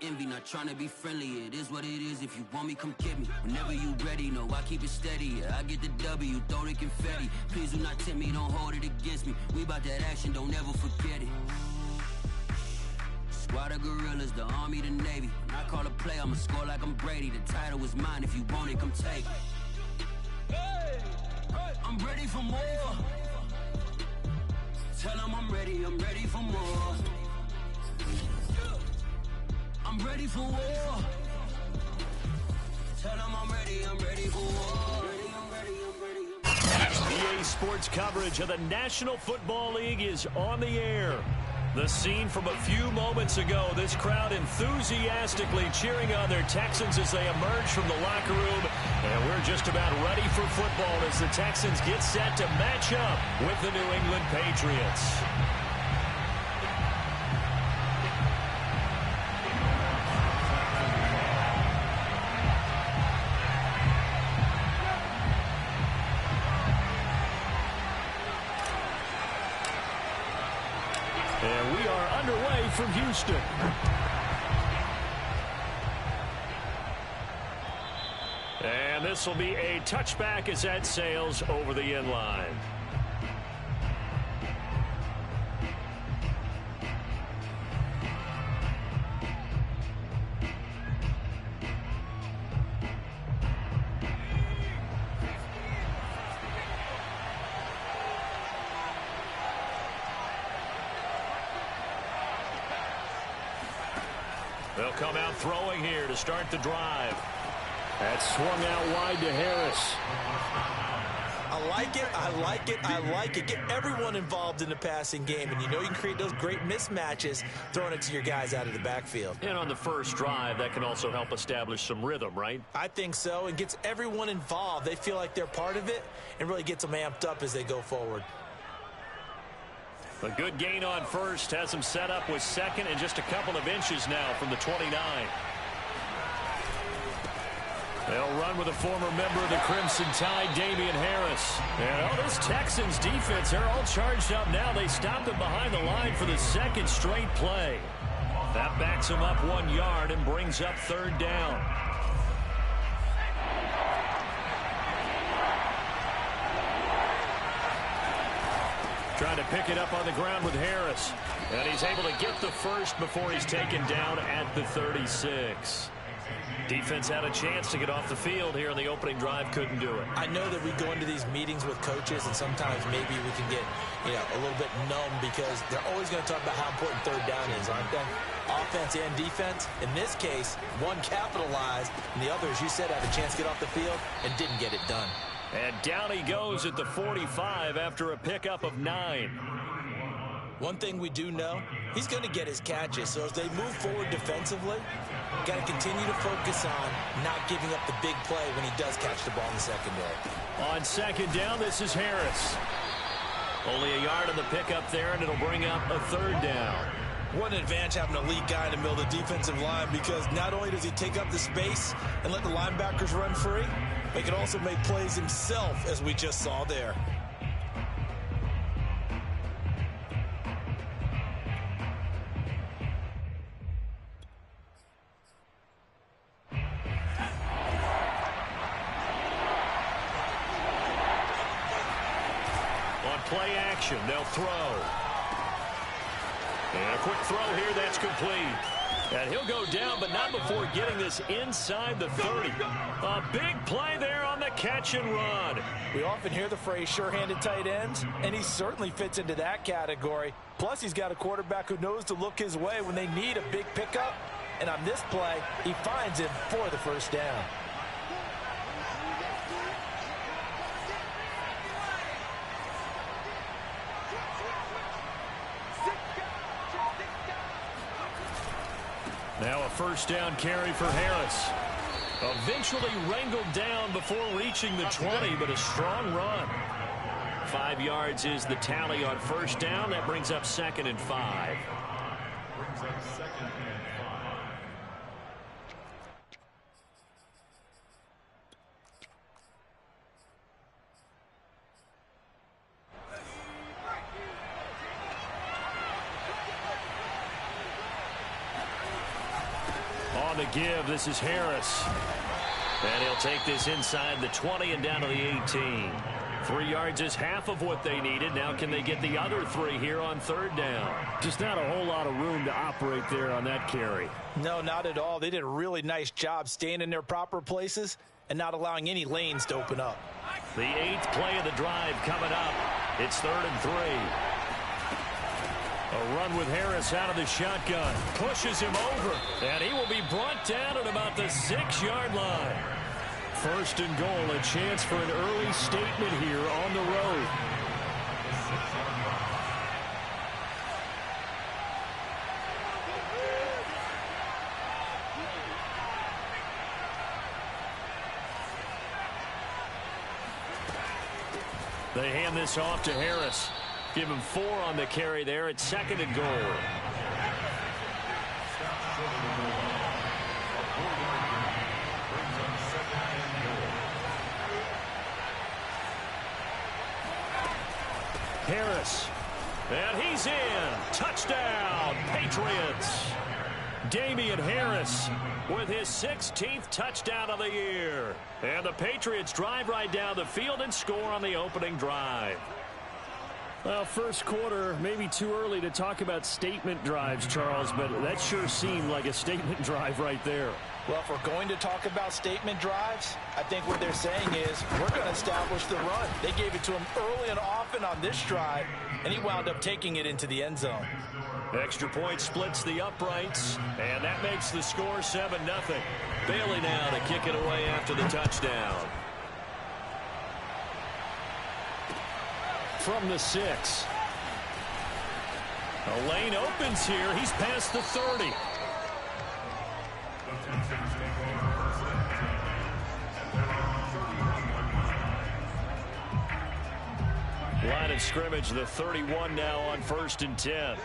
envy, not trying to be friendly. It is what it is. If you want me, come get me. Whenever you ready, no, I keep it steady. Yeah, I get the W, throw the confetti. Please do not tempt me, don't hold it against me. We about that action, don't ever forget it. Squad of gorillas, the army, the navy. When I call a play, I'ma score like I'm Brady. The title is mine, if you want it, come take it. I'm ready for more. Tell them I'm ready for more. I'm ready for war. Tell them I'm ready for war. EA Sports coverage of the National Football League is on the air. The scene from a few moments ago, this crowd enthusiastically cheering on their Texans as they emerge from the locker room. And we're just about ready for football as the Texans get set to match up with the New England Patriots. And we are underway from Houston. And this will be a touchback as that sails over the end line. They'll come out throwing here to start the drive. That swung out wide to Harris. I like it, I like it, I like it. Get everyone involved in the passing game, and you know you can create those great mismatches throwing it to your guys out of the backfield. And on the first drive, that can also help establish some rhythm, right? I think so, and gets everyone involved. They feel like they're part of it and really gets them amped up as they go forward. A good gain on first has them set up with second and just a couple of inches now from the 29. They'll run with a former member of the Crimson Tide, Damian Harris. And this Texans defense, they're all charged up now. They stopped them behind the line for the second straight play. That backs them up 1 yard and brings up third down. Trying to pick it up on the ground with Harris. And he's able to get the first before he's taken down at the 36. Defense had a chance to get off the field here in the opening drive, couldn't do it. I know that we go into these meetings with coaches, and sometimes maybe we can get, a little bit numb because they're always going to talk about how important third down is, aren't they? Offense and defense. In this case, one capitalized, and the other, as you said, had a chance to get off the field and didn't get it done. And down he goes at the 45 after a pickup of 9. One thing we do know, he's going to get his catches. So as they move forward defensively, got to continue to focus on not giving up the big play when he does catch the ball in the secondary. On second down, this is Harris. Only a yard on the pickup there, and it'll bring up a third down. What an advantage having an elite guy in the middle of the defensive line, because not only does he take up the space and let the linebackers run free, he can also make plays himself, as we just saw there. On play action, they'll throw. And a quick throw here, that's complete. And he'll go down, but not before getting this inside the 30. A big play there on the catch and run. We often hear the phrase sure-handed tight ends, and he certainly fits into that category. Plus, he's got a quarterback who knows to look his way when they need a big pickup. And on this play, he finds him for the first down. Now a first down carry for Harris. Eventually wrangled down before reaching the 20, but a strong run. 5 yards is the tally on first down. That brings up second and 5. On the give, this is Harris. And he'll take this inside the 20 and down to the 18. 3 yards is half of what they needed. Now can they get the other 3 here on third down? Just not a whole lot of room to operate there on that carry. No, not at all. They did a really nice job staying in their proper places and not allowing any lanes to open up. The 8th play of the drive coming up. It's 3rd and 3. A run with Harris out of the shotgun. Pushes him over. And he will be brought down at about the 6-yard line. 1st and goal, a chance for an early statement here on the road. They hand this off to Harris. Give him 4 on the carry there at 2nd and goal. Harris. And he's in. Touchdown, Patriots. Damian Harris with his 16th touchdown of the year. And the Patriots drive right down the field and score on the opening drive. Well, first quarter, maybe too early to talk about statement drives, Charles, but that sure seemed like a statement drive right there. Well, if we're going to talk about statement drives, I think what they're saying is we're going to establish the run. They gave it to him early and often on this drive, and he wound up taking it into the end zone. Extra point splits the uprights, and that makes the score 7-0. Bailey now to kick it away after the touchdown. From the 6. A lane opens here. He's past the 30. Line of scrimmage, the 31 now on 1st and 10.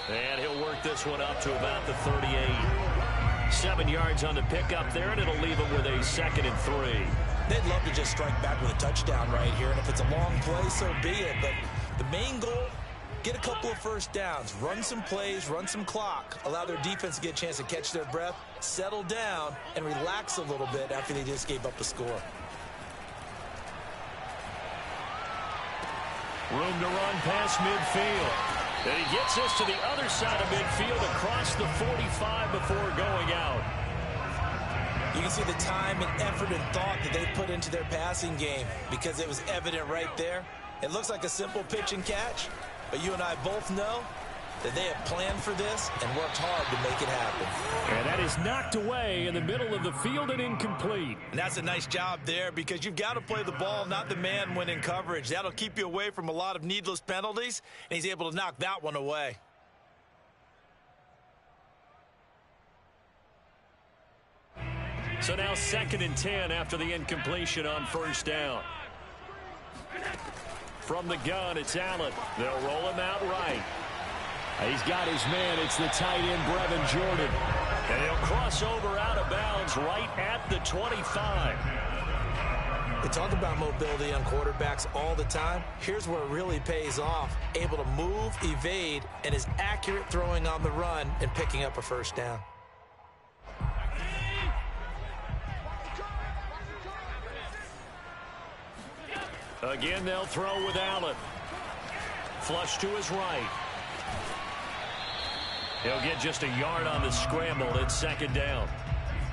And he'll work this one up to about the 38. 7 yards on the pickup there, and it'll leave him with a 2nd and 3. They'd love to just strike back with a touchdown right here, and if it's a long play, so be it. But the main goal, get a couple of first downs, run some plays, run some clock, allow their defense to get a chance to catch their breath, settle down, and relax a little bit after they just gave up a score. Room to run past midfield. And he gets this to the other side of midfield across the 45 before going out. You can see the time and effort and thought that they put into their passing game because it was evident right there. It looks like a simple pitch and catch, but you and I both know that they have planned for this and worked hard to make it happen. And that is knocked away in the middle of the field and incomplete. And that's a nice job there because you've got to play the ball, not the man when in coverage. That'll keep you away from a lot of needless penalties, and he's able to knock that one away. So now 2nd and 10 after the incompletion on 1st down. From the gun, it's Allen. They'll roll him out right. He's got his man. It's the tight end, Brevin Jordan. And he'll cross over out of bounds right at the 25. They talk about mobility on quarterbacks all the time. Here's where it really pays off. Able to move, evade, and is accurate throwing on the run and picking up a first down. Again, they'll throw with Allen. Flush to his right. He'll get just a yard on the scramble. It's 2nd down.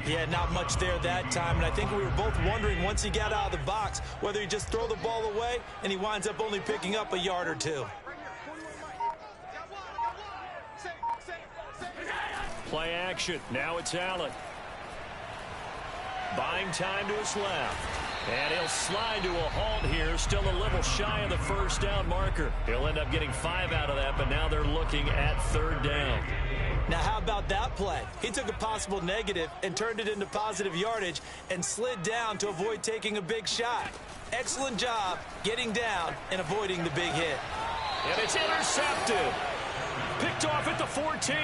Yeah, not much there that time, and I think we were both wondering once he got out of the box whether he just throw the ball away and he winds up only picking up a yard or 2. Play action. Now it's Allen. Buying time to his left. And he'll slide to a halt here, still a little shy of the first down marker. He'll end up getting 5 out of that, but now they're looking at 3rd down. Now, how about that play? He took a possible negative and turned it into positive yardage and slid down to avoid taking a big shot. Excellent job getting down and avoiding the big hit. And it's intercepted. Picked off at the 14.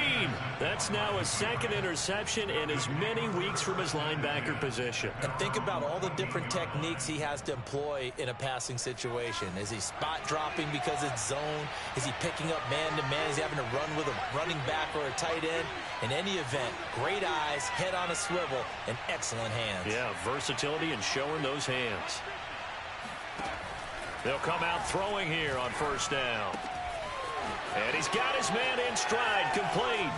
That's now his second interception in as many weeks from his linebacker position. And think about all the different techniques he has to employ in a passing situation. Is he spot dropping because it's zone? Is he picking up man-to-man? Is he having to run with a running back or a tight end? In any event, great eyes, head on a swivel, and excellent hands. Yeah, versatility and showing those hands. They'll come out throwing here on first down. And he's got his man in stride, complete.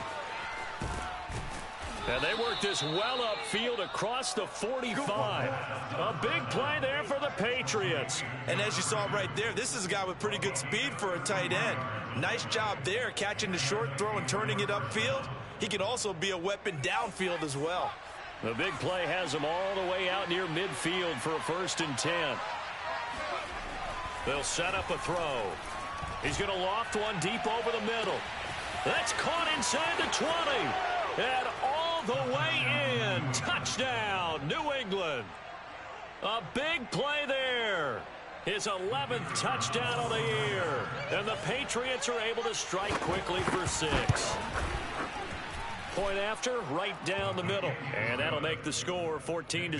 And they work this well upfield across the 45. A big play there for the Patriots. And as you saw right there, this is a guy with pretty good speed for a tight end. Nice job there, catching the short throw and turning it upfield. He can also be a weapon downfield as well. The big play has him all the way out near midfield for a 1st and 10. They'll set up a throw. He's going to loft one deep over the middle. That's caught inside the 20. And all the way in. Touchdown, New England. A big play there. His 11th touchdown of the year. And the Patriots are able to strike quickly for 6. Point after, right down the middle. And that'll make the score 14-0. 14,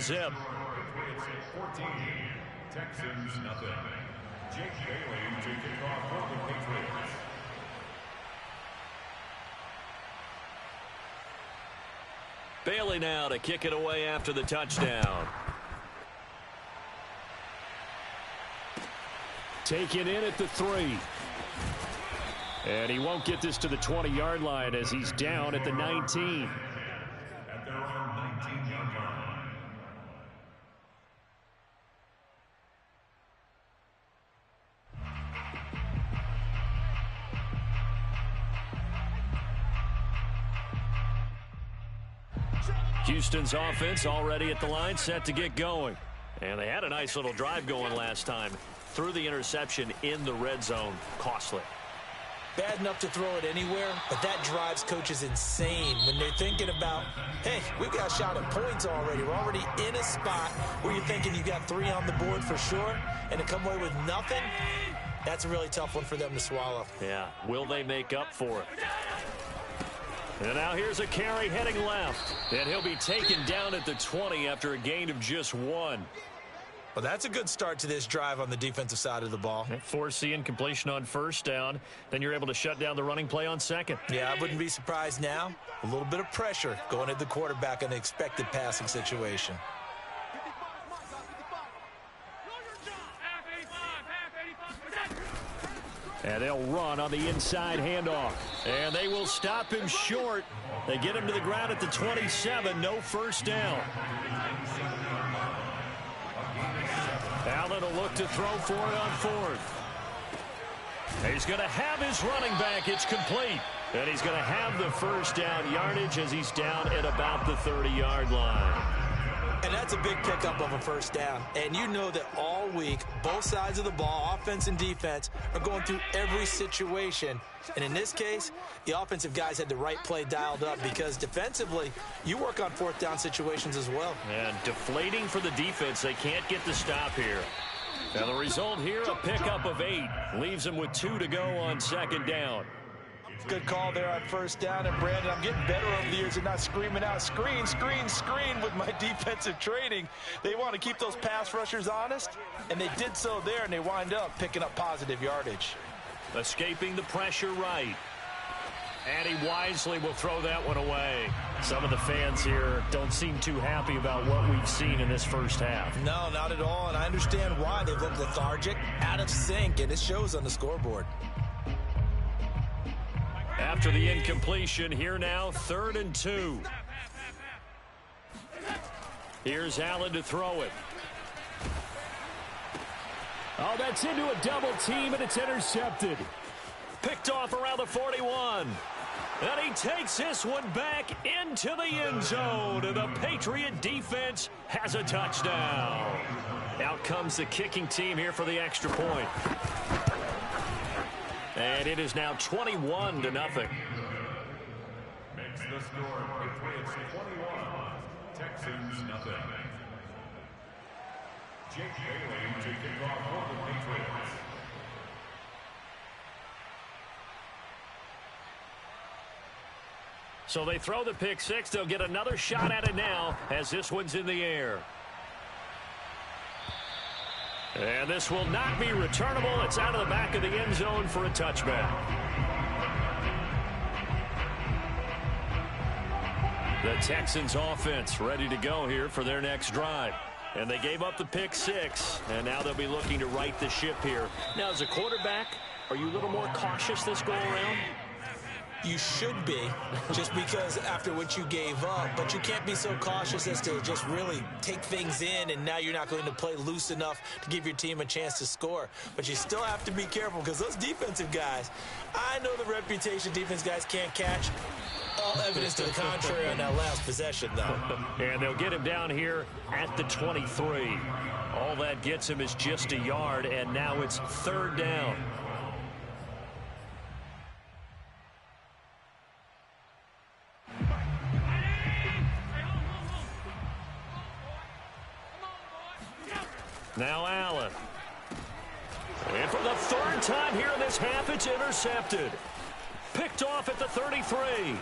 Texans nothing. Jake Bailey to kick off for the Patriots. Bailey now to kick it away after the touchdown. Taken in at the 3. And he won't get this to the 20-yard line as he's down at the 19. At their own 19-yard line. Houston's offense already at the line, set to get going. And they had a nice little drive going last time. Threw the interception in the red zone. Costly. Bad enough to throw it anywhere, but that drives coaches insane when they're thinking about, hey, we've got a shot at points already. We're already in a spot where you're thinking you've got 3 on the board for sure, and to come away with nothing, that's a really tough one for them to swallow. Yeah, will they make up for it? And now here's a carry heading left. And he'll be taken down at the 20 after a gain of just 1. Well, that's a good start to this drive on the defensive side of the ball. Force the incompletion on first down. Then you're able to shut down the running play on second. Yeah, I wouldn't be surprised now. A little bit of pressure going at the quarterback in an expected passing situation. And they'll run on the inside handoff. And they will stop him short. They get him to the ground at the 27. No first down. Allen will look to throw for it on 4th. He's going to have his running back. It's complete. And he's going to have the first down yardage as he's down at about the 30-yard line. And that's a big pickup of a first down. And you know that all week, both sides of the ball, offense and defense, are going through every situation. And in this case, the offensive guys had the right play dialed up because defensively, you work on 4th down situations as well. And deflating for the defense. They can't get the stop here. Now the result here, a pickup of 8. Leaves them with 2 to go on second down. Good call there on first down. And, Brandon, I'm getting better over the years and not screaming out, screen, screen, screen with my defensive training. They want to keep those pass rushers honest, and they did so there, and they wind up picking up positive yardage. Escaping the pressure right. And he wisely will throw that one away. Some of the fans here don't seem too happy about what we've seen in this first half. No, not at all, and I understand why. They look lethargic, out of sync, and it shows on the scoreboard. After the incompletion, here now, 3rd and 2. Here's Allen to throw it. Oh, that's into a double team, and it's intercepted. Picked off around the 41. And he takes this one back into the end zone. And the Patriot defense has a touchdown. Out comes the kicking team here for the extra point. And it is now 21-0. Makes the score Patriots 21, Texans nothing. Jake Bailey to kick off for the Patriots. So they throw the pick six. They'll get another shot at it now as this one's in the air. And this will not be returnable. It's out of the back of the end zone for a touchback. The Texans offense ready to go here for their next drive. And they gave up the pick six, and now they'll be looking to right the ship here. Now, as a quarterback, are you a little more cautious this go-around? You should be, just because after what you gave up, but you can't be so cautious as to just really take things in, and now you're not going to play loose enough to give your team a chance to score. But you still have to be careful, because those defensive guys, I know the reputation defense guys can't catch. All evidence to the contrary on that last possession, though. And they'll get him down here at the 23. All that gets him is just a yard, and now it's third down. Now Allen. And for the third time here in this half, it's intercepted. Picked off at the 33.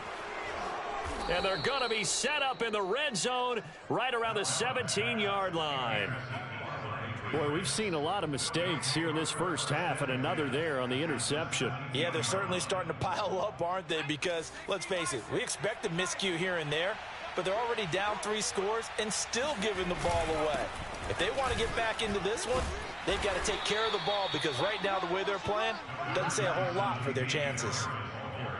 And they're going to be set up in the red zone right around the 17-yard line. Boy, we've seen a lot of mistakes here in this first half, and another there on the interception. Yeah, they're certainly starting to pile up, aren't they? Because, let's face it, we expect a miscue here and there, but they're already down 3 scores and still giving the ball away. If they want to get back into this one, they've got to take care of the ball, because right now the way they're playing doesn't say a whole lot for their chances.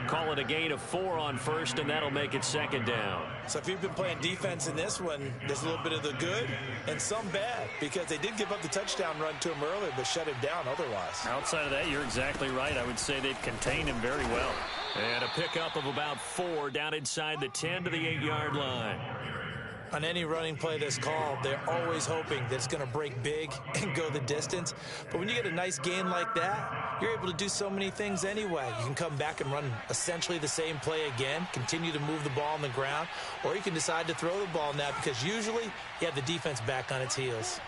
Call it a gain of 4 on first, and that'll make it second down. So if you've been playing defense in this one, there's a little bit of the good and some bad, because they did give up the touchdown run to him earlier, but shut him down otherwise. Outside of that, you're exactly right. I would say they've contained him very well. And a pickup of about 4 down inside the 10 to the 8-yard line. On any running play that's called, they're always hoping that it's going to break big and go the distance. But when you get a nice gain like that, you're able to do so many things anyway. You can come back and run essentially the same play again, continue to move the ball on the ground, or you can decide to throw the ball now, because usually you have the defense back on its heels.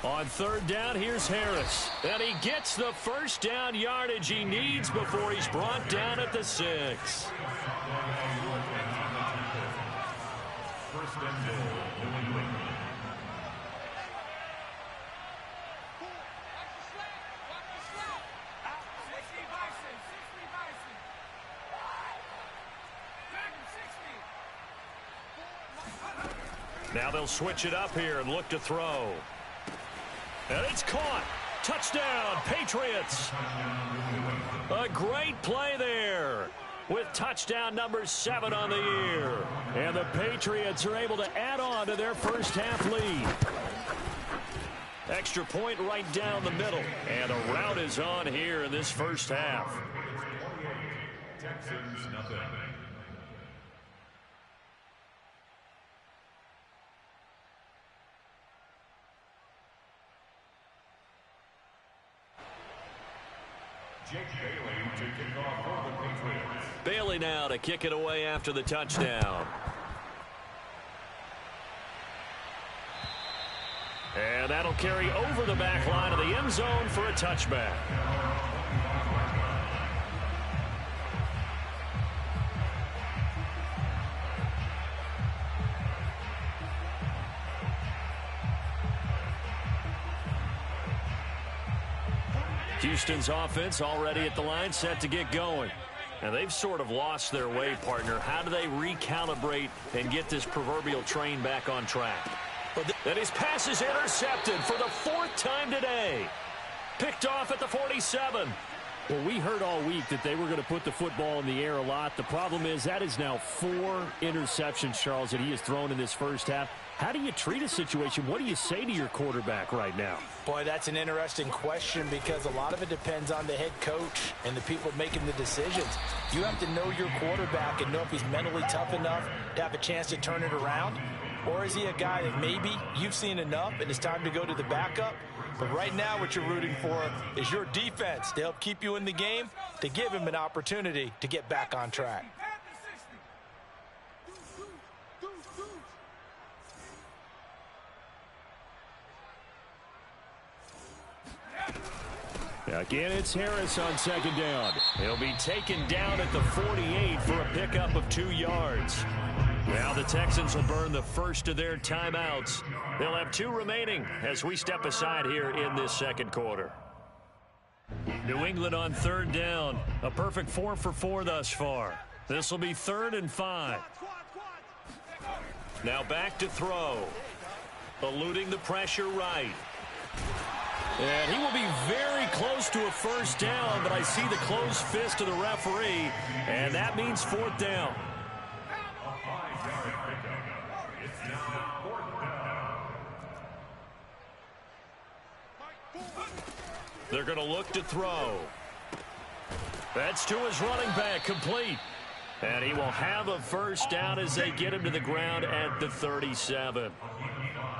On third down, here's Harris. And he gets the first down yardage he needs before he's brought down at the 6. First and goal, New England. Now they'll switch it up here and look to throw. And it's caught. Touchdown, Patriots. A great play there with touchdown number 7 on the year. And the Patriots are able to add on to their first half lead. Extra point right down the middle. And the route is on here in this first half. Texans, nothing. Jake Bailey to kick off for the Patriots. Bailey now to kick it away after the touchdown. And that'll carry over the back line of the end zone for a touchback. Houston's offense already at the line, set to get going. And they've sort of lost their way, partner. How do they recalibrate and get this proverbial train back on track? And his pass is intercepted for the 4th time today. Picked off at the 47. Well, we heard all week that they were going to put the football in the air a lot. The problem is that is now 4 interceptions, Charles, that he has thrown in this first half. How do you treat a situation? What do you say to your quarterback right now? Boy, that's an interesting question, because a lot of it depends on the head coach and the people making the decisions. You have to know your quarterback and know if he's mentally tough enough to have a chance to turn it around. Or is he a guy that maybe you've seen enough and it's time to go to the backup? But right now what you're rooting for is your defense to help keep you in the game, to give him an opportunity to get back on track. Again, it's Harris on second down. He'll be taken down at the 48 for a pickup of 2 yards. Now the Texans will burn the first of their timeouts. They'll have 2 remaining as we step aside here in this second quarter. New England on third down. A perfect 4 for 4 thus far. This will be 3rd and 5. Now back to throw. Eluding the pressure right. And he will be very close to a first down, but I see the closed fist of the referee, and that means 4th down. They're going to look to throw. That's to his running back, complete. And he will have a first down as they get him to the ground at the 37.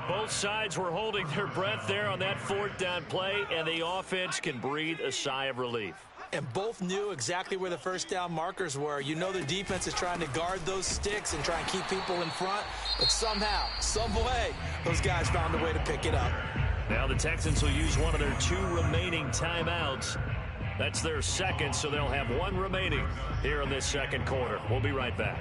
Both sides were holding their breath there on that 4th down play, and the offense can breathe a sigh of relief. And both knew exactly where the first down markers were. You know the defense is trying to guard those sticks and try and keep people in front, but somehow, some way, those guys found a way to pick it up. Now the Texans will use one of their 2 remaining timeouts. That's their second, so they'll have 1 remaining here in this second quarter. We'll be right back.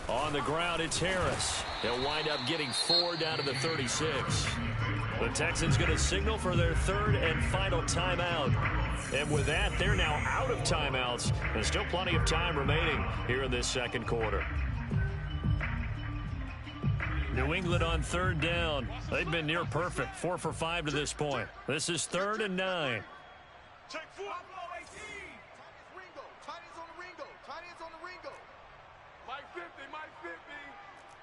On the ground, it's Harris. He'll wind up getting 4 down to the 36. The Texans going to signal for their 3rd and final timeout. And with that, they're now out of timeouts. There's still plenty of time remaining here in this second quarter. New England on 3rd down. They've been near perfect. 4 for 5 to this point. This is 3rd and 9. Check 4. Ringo. Tight ends on the Ringo. Tight ends on the Ringo. Mike 50. Mike 50.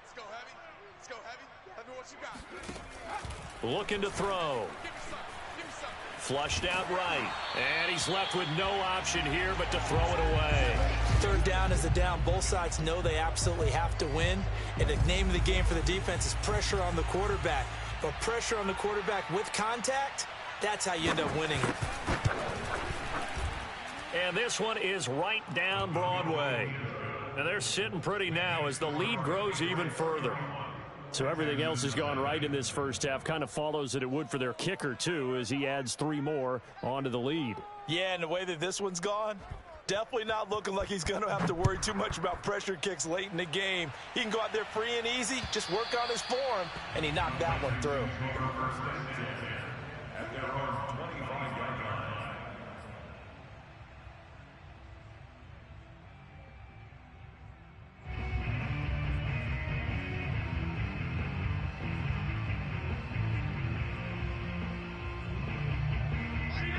Let's go, Heavy. Let's go, Heavy. Let me what you got. Looking to throw. Give me something. Give me something. Flushed out right. And he's left with no option here but to throw it away. 3rd down is the down. Both sides know they absolutely have to win. And the name of the game for the defense is pressure on the quarterback. But pressure on the quarterback with contact, that's how you end up winning it. And this one is right down Broadway. And they're sitting pretty now as the lead grows even further. So everything else has gone right in this first half. Kind of follows that it would for their kicker, too, as he adds 3 more onto the lead. Yeah, and the way that this one's gone, definitely not looking like he's going to have to worry too much about pressure kicks late in the game. He can go out there free and easy, just work on his form, and he knocked that one through.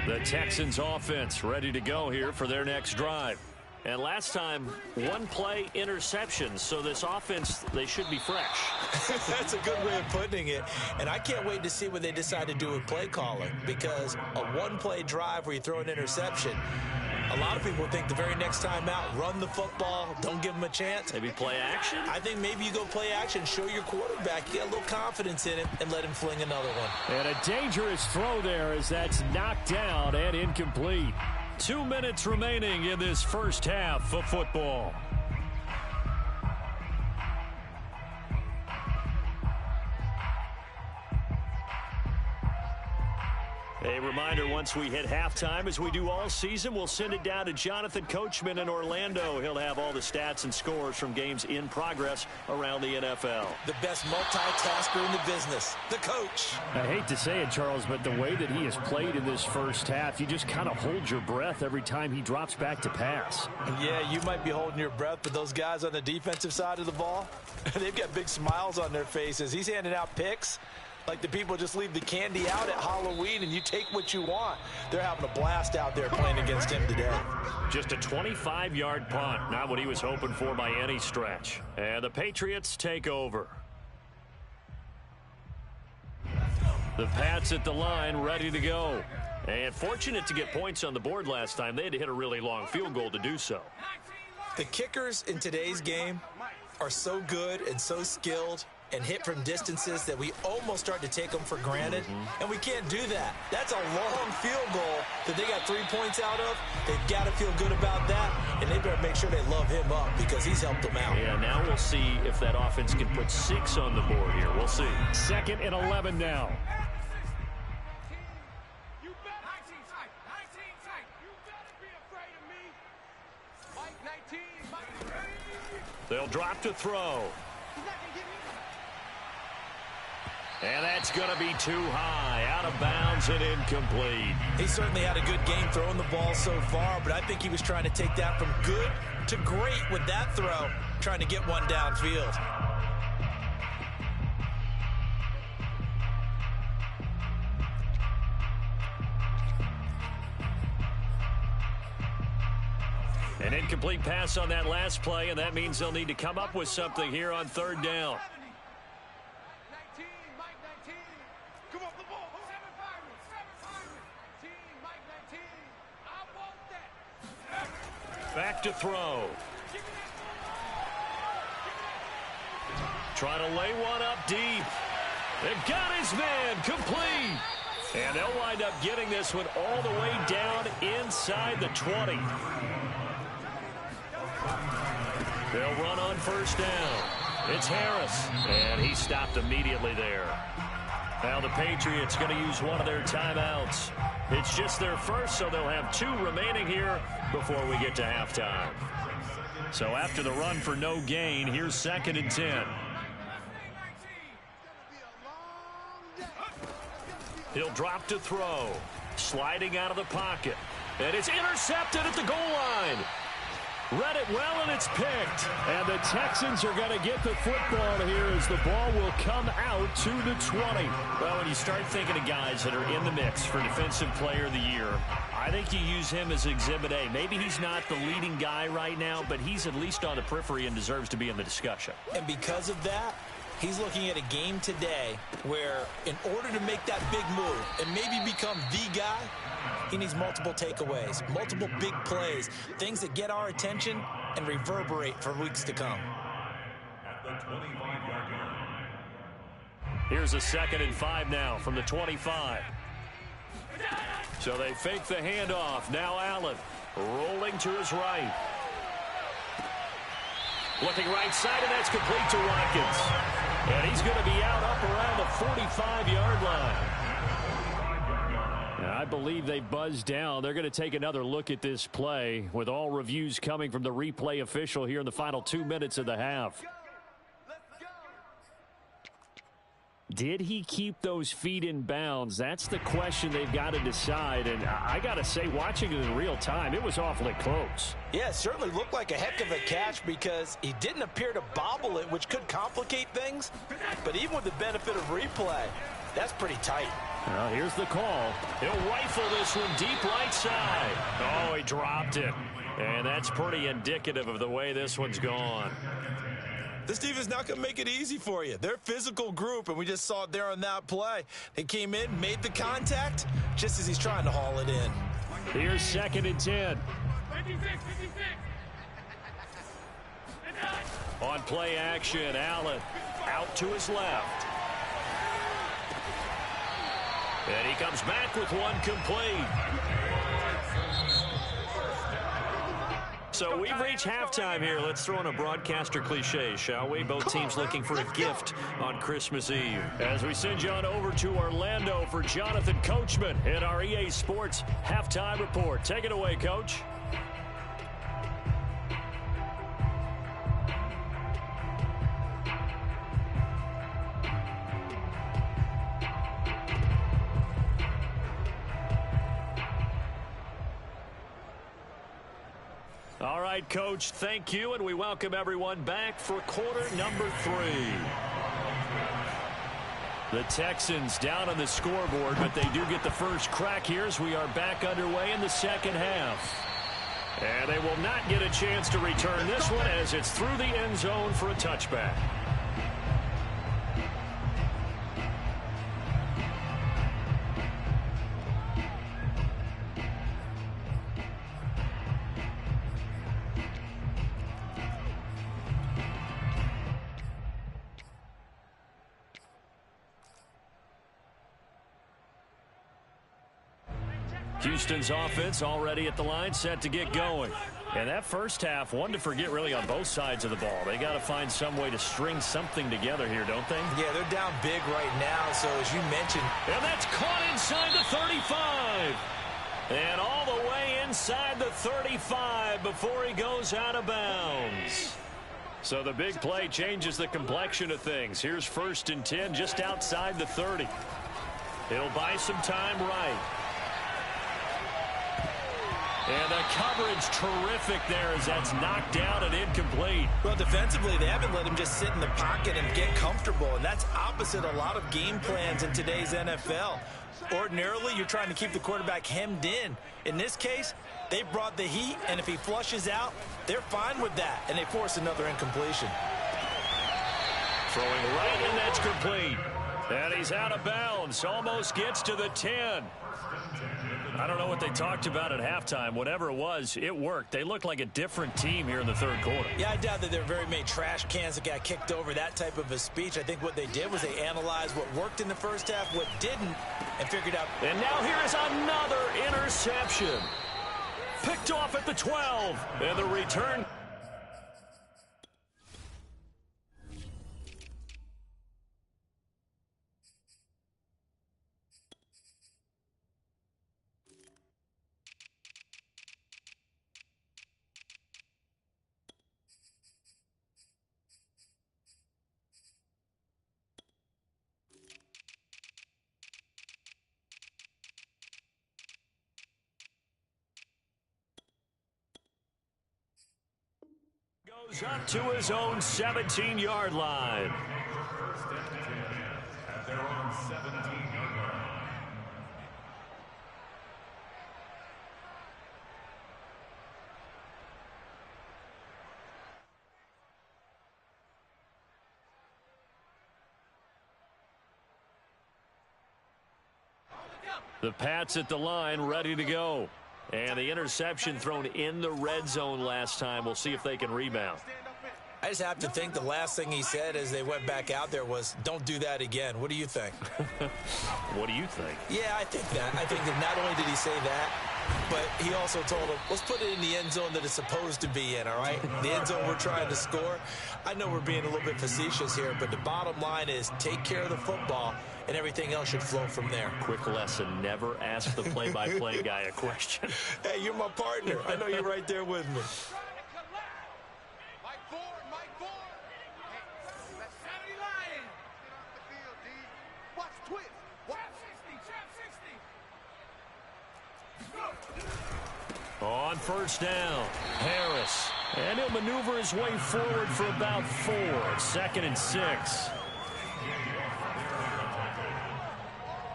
The Texans offense ready to go here for their next drive. And last time, 1 play interception. So this offense, they should be fresh. That's a good way of putting it. And I can't wait to see what they decide to do with play calling. Because a 1-play drive where you throw an interception, a lot of people think the very next time out, run the football, don't give them a chance. Maybe play action? I think maybe you go play action, show your quarterback, you get a little confidence in him, and let him fling another one. And a dangerous throw there as that's knocked down and incomplete. 2 minutes remaining in this first half of football. A reminder, once we hit halftime, as we do all season, we'll send it down to Jonathan Coachman in Orlando. He'll have all the stats and scores from games in progress around the NFL. The best multitasker in the business, the coach. I hate to say it, Charles, but the way that he has played in this first half, you just kind of hold your breath every time he drops back to pass. Yeah, you might be holding your breath, but those guys on the defensive side of the ball, they've got big smiles on their faces. He's handing out picks like the people just leave the candy out at Halloween and you take what you want. They're having a blast out there playing against him today. Just a 25-yard punt, not what he was hoping for by any stretch. And the Patriots take over. The Pats at the line, ready to go. And fortunate to get points on the board last time. They had to hit a really long field goal to do so. The kickers in today's game are so good and so skilled. and hit from distances that we almost start to take them for granted, and we can't do that. That's a long field goal that they got 3 points out of. They've got to feel good about that, and they better make sure they love him up because he's helped them out. Yeah, now we'll see if that offense can put 6 on the board here. We'll see. 2nd and 11 now. They'll drop to throw. And that's going to be too high, out of bounds and incomplete. He certainly had a good game throwing the ball so far, but I think he was trying to take that from good to great with that throw, trying to get one downfield. An incomplete pass on that last play, and that means they'll need to come up with something here on 3rd down. Back to throw. Trying to lay one up deep. They've got his man complete. And they'll wind up getting this one all the way down inside the 20. They'll run on 1st down. It's Harris, and he stopped immediately there. Now the Patriots going to use one of their timeouts. It's just their first, so they'll have 2 remaining here before we get to halftime. So after the run for no gain, here's 2nd and 10. He'll drop to throw. Sliding out of the pocket. And it's intercepted at the goal line. Read it well, and it's picked. And the Texans are going to get the football here as the ball will come out to the 20. Well, when you start thinking of guys that are in the mix for Defensive Player of the Year, I think you use him as Exhibit A. Maybe he's not the leading guy right now, but he's at least on the periphery and deserves to be in the discussion. And because of that, he's looking at a game today where in order to make that big move and maybe become the guy, he needs multiple takeaways, multiple big plays, things that get our attention and reverberate for weeks to come. At the 25-yard line. Here's a 2nd and 5 now from the 25. So they fake the handoff. Now Allen rolling to his right. Looking right side, and that's complete to Watkins. And he's going to be out up around the 45-yard line. I believe they buzzed down. They're going to take another look at this play with all reviews coming from the replay official here in the final 2 minutes of the half. Did he keep those feet in bounds? That's the question they've got to decide. And I got to say, watching it in real time, it was awfully close. Yeah, it certainly looked like a heck of a catch because he didn't appear to bobble it, which could complicate things. But even with the benefit of replay, that's pretty tight. Well, here's the call. He'll rifle this one deep right side. Oh, he dropped it. And that's pretty indicative of the way this one's gone. This team is not going to make it easy for you. They're a physical group, and we just saw it there on that play. They came in, made the contact, just as he's trying to haul it in. Here's 2nd and 10. 56. On play action, Allen out to his left. And he comes back with one complete. So we've reached halftime here. Let's throw in a broadcaster cliche, shall we? Both teams looking for a gift on Christmas Eve. As we send you on over to Orlando for Jonathan Coachman in our EA Sports Halftime Report. Take it away, Coach. All right, Coach, thank you, and we welcome everyone back for quarter number 3. The Texans down on the scoreboard, but they do get the first crack here as we are back underway in the second half. And they will not get a chance to return this one as it's through the end zone for a touchback. Houston's offense already at the line, set to get going. And that first half, one to forget really on both sides of the ball. They got to find some way to string something together here, don't they? Yeah, they're down big right now, so as you mentioned. And that's caught inside the 35. And all the way inside the 35 before he goes out of bounds. So the big play changes the complexion of things. Here's 1st and 10 just outside the 30. It'll buy some time right. And the coverage terrific there as that's knocked down and incomplete. Well, defensively, they haven't let him just sit in the pocket and get comfortable, and that's opposite a lot of game plans in today's NFL. Ordinarily, you're trying to keep the quarterback hemmed in. In this case, they brought the heat, and if he flushes out, they're fine with that, and they force another incompletion. Throwing right, and that's complete. And he's out of bounds, almost gets to the 10. I don't know what they talked about at halftime. Whatever it was, it worked. They looked like a different team here in the third quarter. Yeah, I doubt that there are very many trash cans that got kicked over, that type of a speech. I think what they did was they analyzed what worked in the first half, what didn't, and figured out. And now here is another interception. Picked off at the 12. And the return. Goes up to his own 17-yard line. First and 10 at their own 17-yard line. The Pats at the line, ready to go. And the interception thrown in the red zone last time. We'll see if they can rebound. I just have to think the last thing he said as they went back out there was, don't do that again. What do you think? What do you think? Yeah, I think that. I think that not only did he say that, but he also told him, let's put it in the end zone that it's supposed to be in, all right? The end zone we're trying to score. I know we're being a little bit facetious here, but the bottom line is take care of the football, and everything else should flow from there. Quick lesson, never ask the play-by-play guy a question. Hey, you're my partner. I know you're right there with me. Mike Ford, Mike Ford. Hey, that's Saturday Lion. Get off the field, D. Watch twist. Watch 60, On first down, Harris. And he'll maneuver his way forward for about 4. 2nd and 6.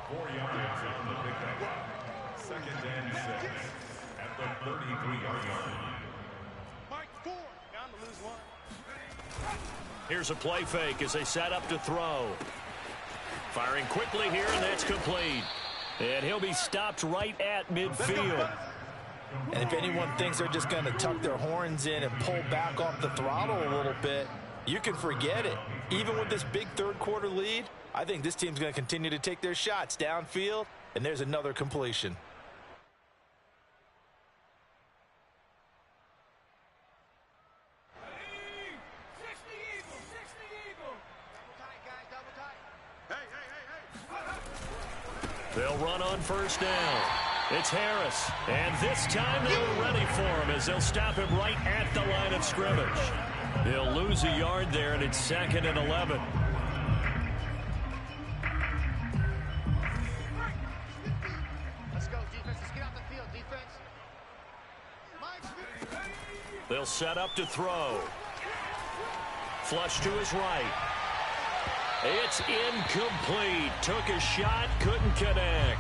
4 yards on the pickup. 2nd and 6 at the 33-yard line. Mike Ford. Down to lose one. Here's a play fake as they set up to throw. Firing quickly here, and that's complete. And he'll be stopped right at midfield. And if anyone thinks they're just going to tuck their horns in and pull back off the throttle a little bit, you can forget it. Even with this big third quarter lead, I think this team's going to continue to take their shots downfield, and there's another completion. They'll run on first down. It's Harris. And this time they were ready for him as they'll stop him right at the line of scrimmage. They'll lose a yard there, and it's 2nd and 11. Let's go, defense. Let's get out the field, defense. They'll set up to throw. Flush to his right. It's incomplete. Took a shot, couldn't connect.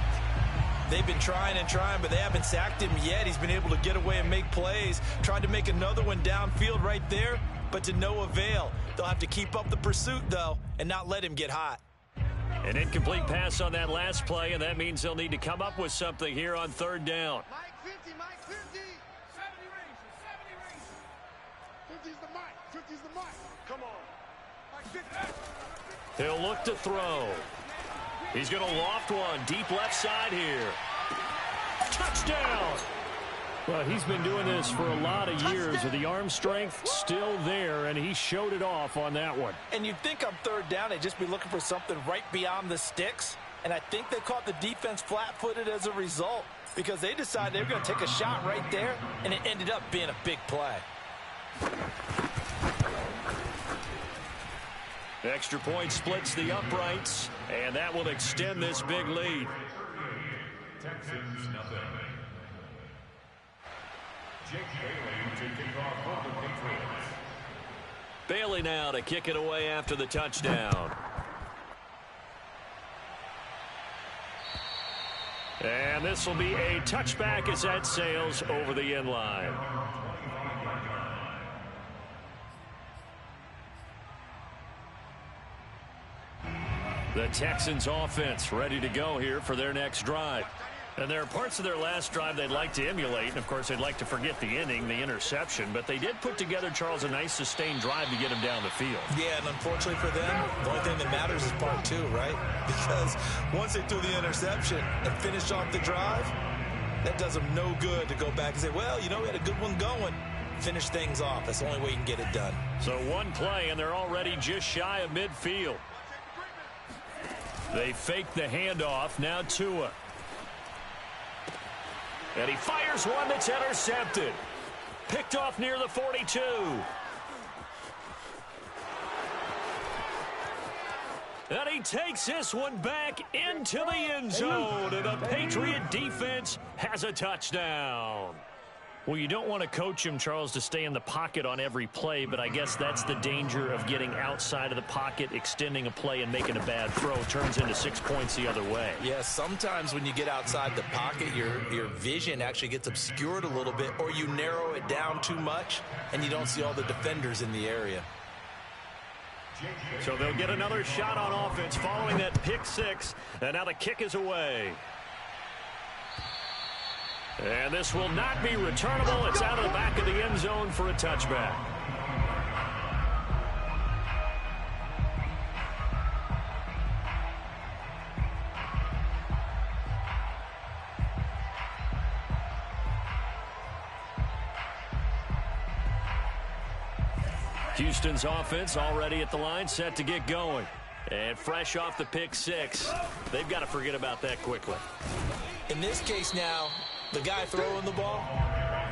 They've been trying and trying, but they haven't sacked him yet. He's been able to get away and make plays. Tried to make another one downfield right there, but to no avail. They'll have to keep up the pursuit, though, and not let him get hot. An incomplete pass on that last play, and that means they'll need to come up with something here on third down. Mike 50, Mike 50. 70 range, 50's the Mike, 50's the Mike. Come on. Mike 50. He'll look to throw. He's going to loft one deep left side here. Touchdown! Well, he's been doing this for a lot of years with the arm strength still there, and he showed it off on that one. And you'd think on third down they'd just be looking for something right beyond the sticks. And I think they caught the defense flat-footed as a result because they decided they were going to take a shot right there, and it ended up being a big play. Extra point splits the uprights, and that will extend this big lead. Texans nothing. Jake Bailey to kick off for the Patriots. Bailey now to kick it away after the touchdown. And this will be a touchback as that sails over the end line. The Texans offense ready to go here for their next drive. And there are parts of their last drive they'd like to emulate. And, of course, they'd like to forget the inning, the interception. But they did put together, Charles, a nice sustained drive to get him down the field. Yeah, and unfortunately for them, the only thing that matters is part two, right? Because once they threw the interception and finished off the drive, that does them no good to go back and say, well, you know, we had a good one going. Finish things off. That's the only way you can get it done. So one play, and they're already just shy of midfield. They fake the handoff. Now Tua. And he fires one that's intercepted. Picked off near the 42. And he takes this one back into the end zone. And the Patriot defense has a touchdown. Well, you don't want to coach him, Charles, to stay in the pocket on every play, but I guess that's the danger of getting outside of the pocket, extending a play, and making a bad throw. Turns into 6 points the other way. Yeah, sometimes when you get outside the pocket, your vision actually gets obscured a little bit, or you narrow it down too much, and you don't see all the defenders in the area. So they'll get another shot on offense following that pick six, and now the kick is away. And this will not be returnable. It's out of the back of the end zone for a touchback. Houston's offense already at the line, set to get going. And fresh off the pick six, they've got to forget about that quickly. In this case now, the guy throwing the ball,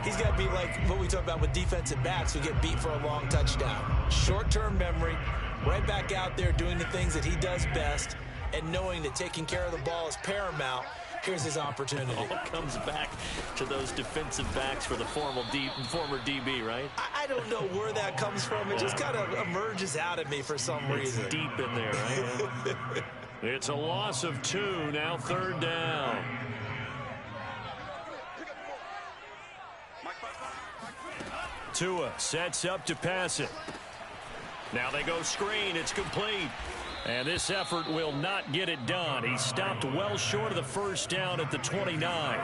he's got to be like what we talk about with defensive backs who get beat for a long touchdown. Short-term memory, right back out there doing the things that he does best, and knowing that taking care of the ball is paramount. Here's his opportunity. All comes back to those defensive backs for the former DB, right? I don't know where that comes from. It just kind of emerges out of me for some reason. It's deep in there, right? It's a loss of 2, now third down. Tua sets up to pass it. Now they go screen. It's complete. And this effort will not get it done. He stopped well short of the first down at the 29.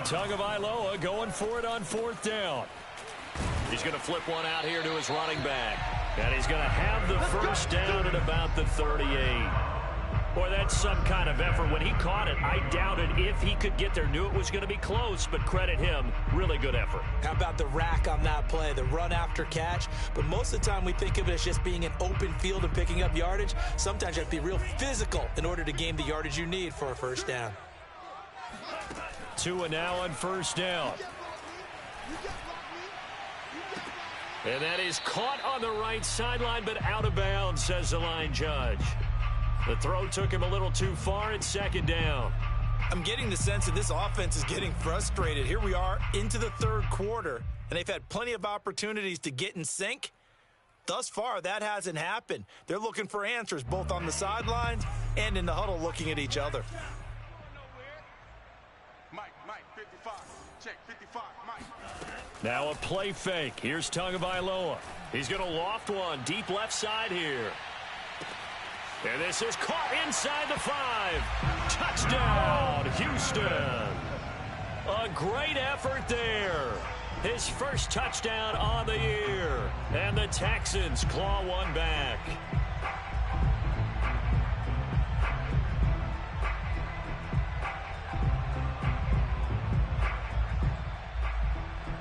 Tagovailoa going for it on fourth down. He's going to flip one out here to his running back. And he's going to have the first down at about the 38. Boy, that's some kind of effort. When he caught it, I doubted if he could get there. Knew it was going to be close, but credit him. Really good effort. How about the rack on that play, the run after catch? But most of the time we think of it as just being an open field and picking up yardage. Sometimes you have to be real physical in order to gain the yardage you need for a first down. Tua now on first down. And that is caught on the right sideline, but out of bounds, says the line judge. The throw took him a little too far. It's second down. I'm getting the sense that this offense is getting frustrated. Here we are into the third quarter, and they've had plenty of opportunities to get in sync. Thus far, that hasn't happened. They're looking for answers both on the sidelines and in the huddle looking at each other. Mike, 55. Check, 55, Mike. Now a play fake. Here's Tagovailoa. He's going to loft one deep left side here. And this is caught inside the 5. Touchdown, Houston. A great effort there. His first touchdown on the year. And the Texans claw one back.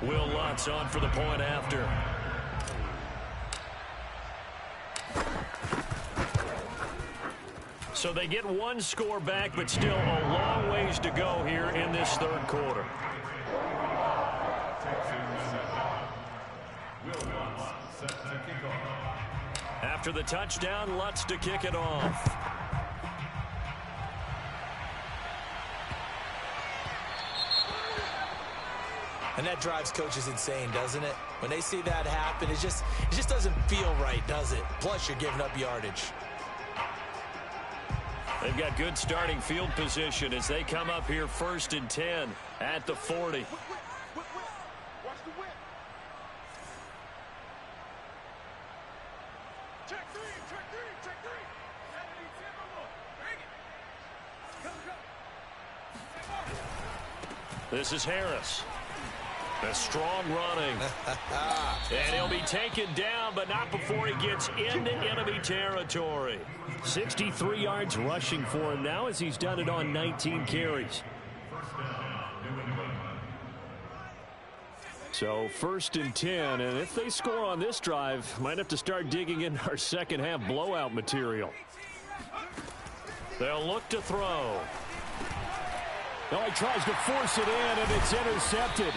Will Lutz on for the point after. So they get one score back, but still a long ways to go here in this third quarter. After the touchdown, Lutz to kick it off. And that drives coaches insane, doesn't it? When they see that happen, it just doesn't feel right, does it? Plus, you're giving up yardage. They've got good starting field position as they come up here 1st and 10 at the 40. Watch the whip. Check three. This is Harris. A strong running. And he'll be taken down, but not before he gets into enemy territory. 63 yards rushing for him now as he's done it on 19 carries. So 1st and 10, and if they score on this drive, might have to start digging in our second half blowout material. They'll look to throw. Now he tries to force it in, and it's intercepted.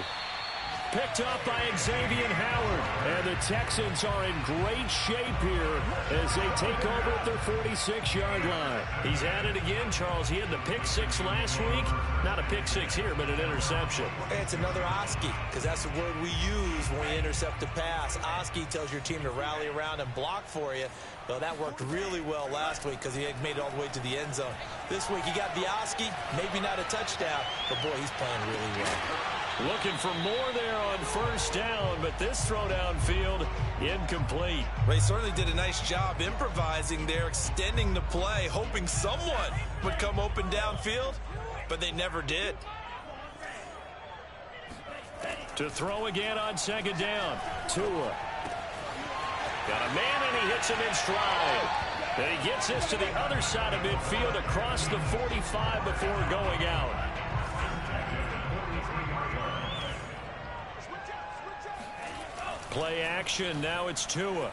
Picked up by Xavier Howard. And the Texans are in great shape here as they take over at their 46-yard line. He's at it again, Charles. He had the pick six last week. Not a pick six here, but an interception. It's another Oski, because that's the word we use when we intercept a pass. Oski tells your team to rally around and block for you. Well, that worked really well last week because he had made it all the way to the end zone. This week he got the Oski, maybe not a touchdown, but boy, he's playing really well. Looking for more there on 1st down, but this throw downfield incomplete. They certainly did a nice job improvising there, extending the play, hoping someone would come open downfield, but they never did. To throw again on 2nd down. Tua. Got a man, and he hits him in stride. And he gets this to the other side of midfield across the 45 before going out. Play action. Now it's Tua.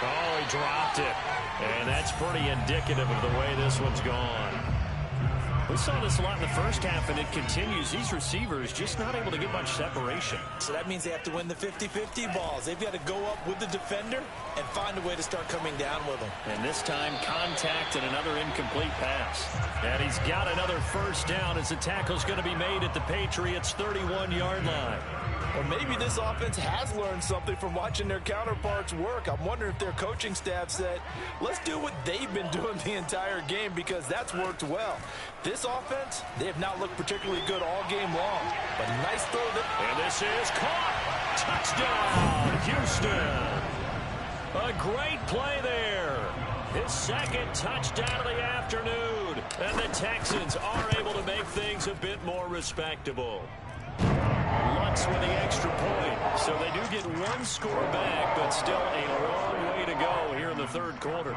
Oh, he dropped it. And that's pretty indicative of the way this one's gone. We saw this a lot in the first half, and it continues. These receivers just not able to get much separation. So that means they have to win the 50-50 balls. They've got to go up with the defender and find a way to start coming down with them. And this time, contact and another incomplete pass. And he's got another 1st down as the tackle's going to be made at the Patriots' 31-yard line. Or maybe this offense has learned something from watching their counterparts work. I'm wondering if their coaching staff said, let's do what they've been doing the entire game because that's worked well. This offense, they have not looked particularly good all game long. But nice throw there. And this is caught. Touchdown, Houston. A great play there. His 2nd touchdown of the afternoon. And the Texans are able to make things a bit more respectable. Lutz with the extra point. So they do get one score back, but still a long way to go here in the 3rd quarter.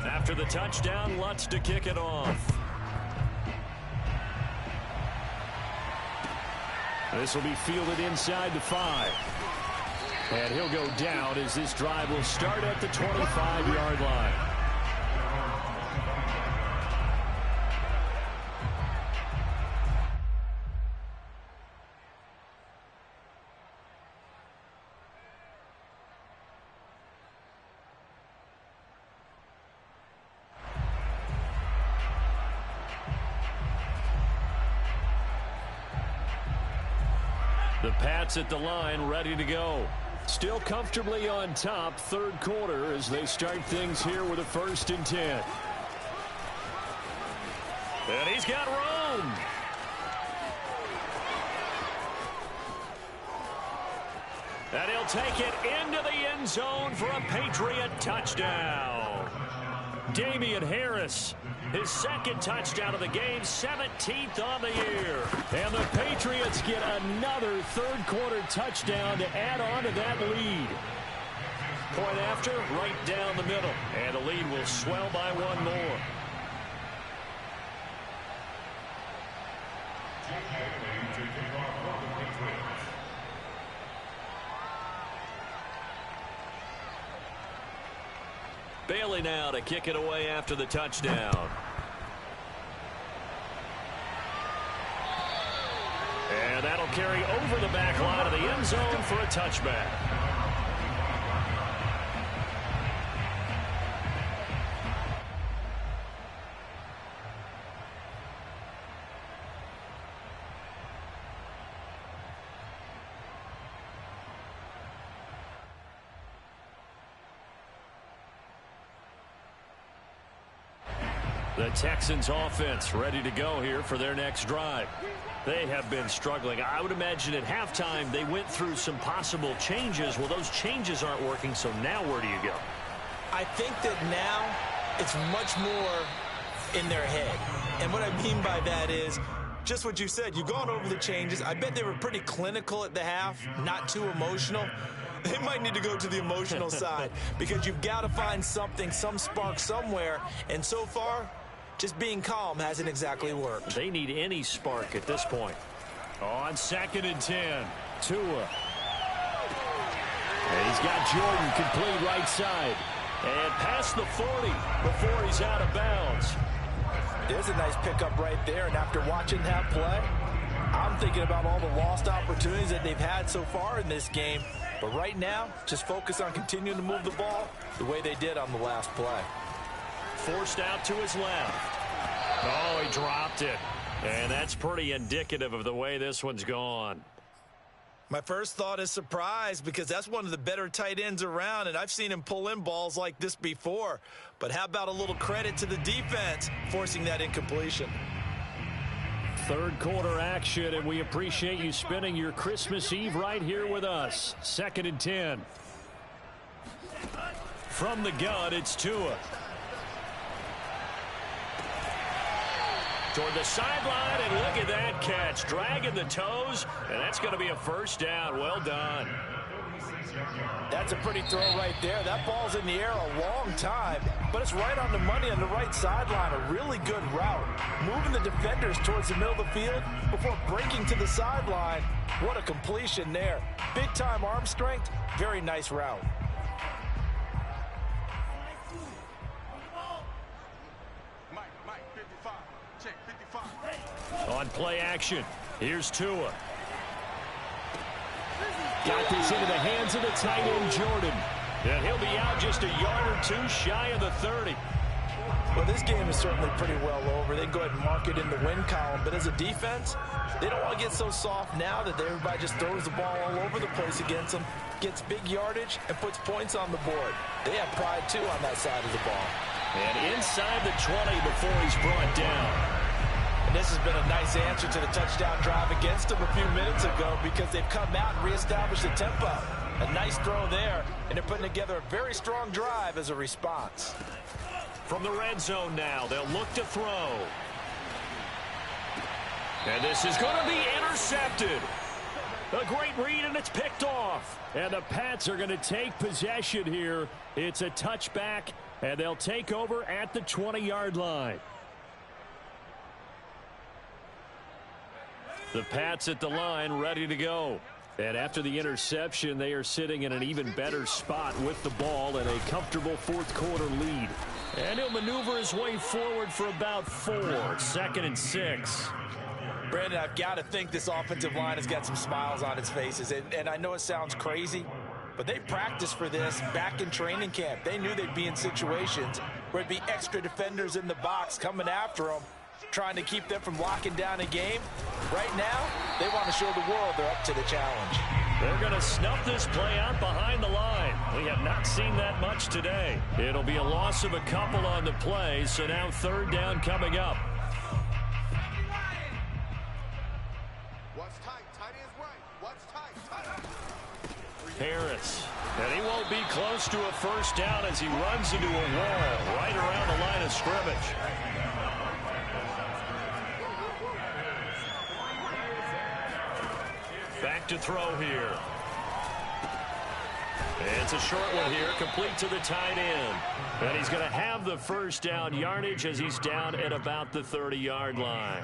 After the touchdown, Lutz to kick it off. This will be fielded inside the 5. And he'll go down as this drive will start at the 25-yard line. The Pats at the line, ready to go. Still comfortably on top, 3rd quarter as they start things here with a 1st and 10. And he's got room. And he'll take it into the end zone for a Patriot touchdown. Damian Harris, his 2nd touchdown of the game, 17th on the year. And the Patriots get another 3rd quarter touchdown to add on to that lead. Point after, right down the middle. And the lead will swell by one more. Bailey now to kick it away after the touchdown. And that'll carry over the back line of the end zone for a touchback. The Texans offense ready to go here for their next drive. They have been struggling. I would imagine at halftime they went through some possible changes. Well, those changes aren't working, so now where do you go? I think that now it's much more in their head. And what I mean by that is just what you said. You've gone over the changes. I bet they were pretty clinical at the half, not too emotional. They might need to go to the emotional side because you've got to find something, some spark somewhere. And so far, just being calm hasn't exactly worked. They need any spark at this point. On 2nd and 10, Tua. And he's got Jordan complete right side. And past the 40 before he's out of bounds. There's a nice pickup right there, and after watching that play, I'm thinking about all the lost opportunities that they've had so far in this game. But right now, just focus on continuing to move the ball the way they did on the last play. Forced out to his left. Oh, he dropped it. And that's pretty indicative of the way this one's gone. My first thought is surprise because that's one of the better tight ends around, and I've seen him pull in balls like this before. But how about a little credit to the defense forcing that incompletion? Third quarter action, and we appreciate you spending your Christmas Eve right here with us. 2nd and 10. From the gun, it's Tua. Toward the sideline, and look at that catch. Dragging the toes, and that's going to be a first down. Well done. That's a pretty throw right there. That ball's in the air a long time, but it's right on the money on the right sideline. A really good route. Moving the defenders towards the middle of the field before breaking to the sideline. What a completion there. Big-time arm strength. Very nice route. Mike, 55. Check, 55. On play action, here's Tua. Got this into the hands of the tight end, Jordan. And he'll be out just a yard or two shy of the 30. Well, this game is certainly pretty well over. They can go ahead and mark it in the win column. But as a defense, they don't want to get so soft now that everybody just throws the ball all over the place against them, gets big yardage, and puts points on the board. They have pride, too, on that side of the ball. And inside the 20 before he's brought down. And this has been a nice answer to the touchdown drive against them a few minutes ago because they've come out and reestablished the tempo. A nice throw there, and they're putting together a very strong drive as a response. From the red zone now, they'll look to throw. And this is going to be intercepted. A great read, and it's picked off. And the Pats are going to take possession here. It's a touchback, and they'll take over at the 20-yard line. The Pats at the line, ready to go. And after the interception, they are sitting in an even better spot with the ball and a comfortable fourth quarter lead. And he'll maneuver his way forward for about 4. 2nd and 6. Brandon, I've got to think this offensive line has got some smiles on its faces. And I know it sounds crazy, but they practiced for this back in training camp. They knew they'd be in situations where it'd be extra defenders in the box coming after them, trying to keep them from locking down a game. Right now, they want to show the world they're up to the challenge. They're going to snuff this play out behind the line. We have not seen that much today. It'll be a loss of a couple on the play, so now 3rd down coming up. What's tight? Tight ends right. What's tight? Harris. And he won't be close to a first down as he runs into a wall right around the line of scrimmage. Back to throw here. It's a short one here, complete to the tight end. And he's going to have the first down yardage as he's down at about the 30-yard line.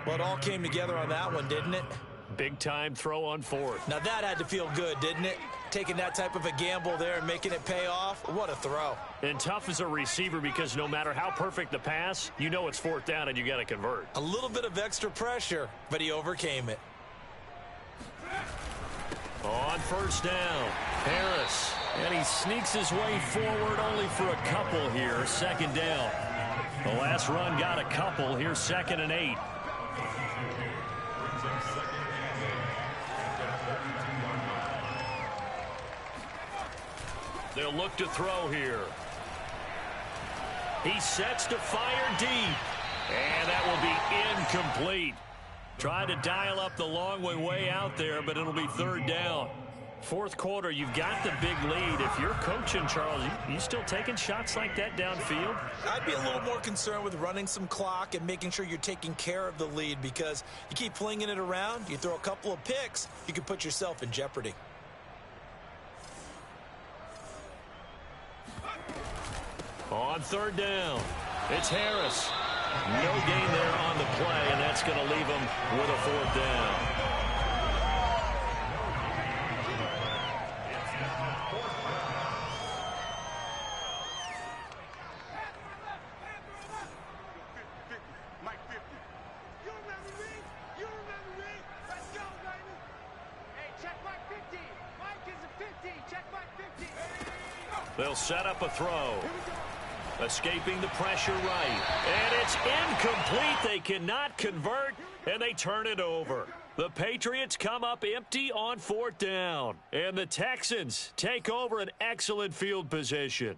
Well, it all came together on that one, didn't it? Big time throw on 4th. Now that had to feel good, didn't it? taking that type of a gamble there and making it pay off. What a throw. And tough as a receiver because no matter how perfect the pass, you know it's fourth down and you got to convert. A little bit of extra pressure, but he overcame it. On first down, Harris. And he sneaks his way forward only for a couple here. Second down. The last run got a couple. Here's 2nd and 8. They'll look to throw here. He sets to fire deep. And that will be incomplete. Tried to dial up the long way out there, but it'll be 3rd down. Fourth quarter, you've got the big lead. If you're coaching, Charles, you still taking shots like that downfield? I'd be a little more concerned with running some clock and making sure you're taking care of the lead, because you keep flinging it around, you throw a couple of picks, you can put yourself in jeopardy. On 3rd down, it's Harris. No gain there on the play, and that's going to leave him with a 4th down. They'll set up a throw. Escaping the pressure right. And it's incomplete. They cannot convert, and they turn it over. The Patriots come up empty on 4th down. And the Texans take over an excellent field position.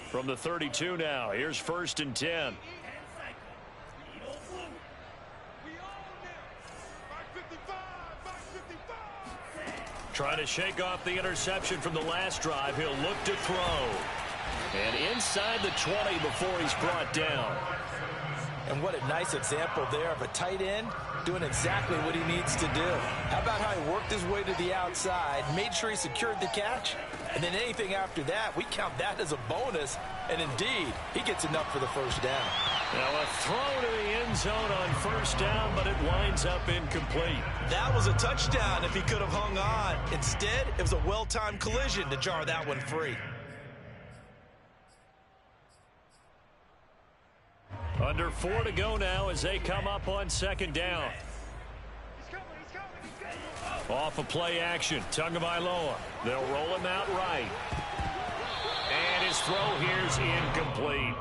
From the 32 now, here's 1st and 10. Trying to shake off the interception from the last drive. He'll look to throw. And inside the 20 before he's brought down. And what a nice example there of a tight end doing exactly what he needs to do. How about how he worked his way to the outside, made sure he secured the catch, and then anything after that, we count that as a bonus. And indeed, he gets enough for the 1st down. Now a throw to the end zone on 1st down, but it winds up incomplete. That was a touchdown if he could have hung on. Instead, it was a well-timed collision to jar that one free. Under 4 to go now as they come up on 2nd down. Off of play action, Tagovailoa. They'll roll him out right. And his throw here's incomplete.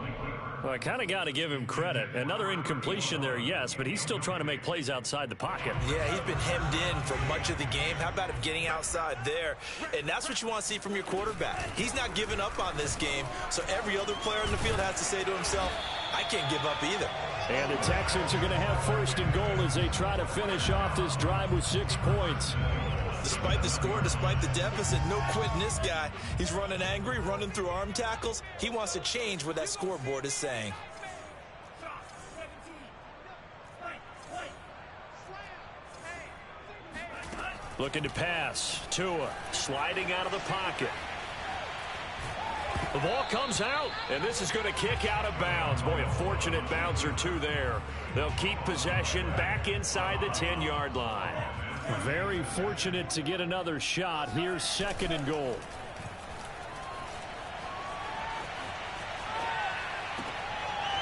Well, I kind of got to give him credit. Another incompletion there, yes, but he's still trying to make plays outside the pocket. Yeah, he's been hemmed in for much of the game. How about him getting outside there? And that's what you want to see from your quarterback. He's not giving up on this game, so every other player in the field has to say to himself, I can't give up either. And the Texans are going to have 1st and goal as they try to finish off this drive with 6 points. Despite the score, despite the deficit, no quitting this guy. He's running angry, running through arm tackles. He wants to change what that scoreboard is saying. Looking to pass. Tua sliding out of the pocket. The ball comes out, and this is going to kick out of bounds. Boy, a fortunate bounce or two there. They'll keep possession back inside the 10-yard line. Very fortunate to get another shot. Here's 2nd and goal.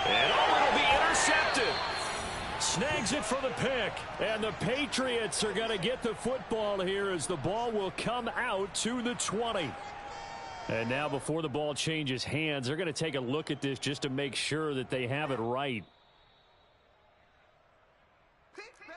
And it'll be intercepted. Snags it for the pick. And the Patriots are going to get the football here as the ball will come out to the 20. And now before the ball changes hands, they're going to take a look at this just to make sure that they have it right.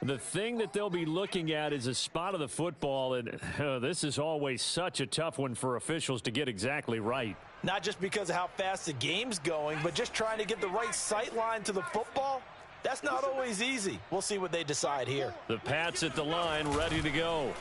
The thing that they'll be looking at is a spot of the football, and this is always such a tough one for officials to get exactly right. Not just because of how fast the game's going, but just trying to get the right sight line to the football. That's not always easy. We'll see what they decide here. The Pats at the line, ready to go.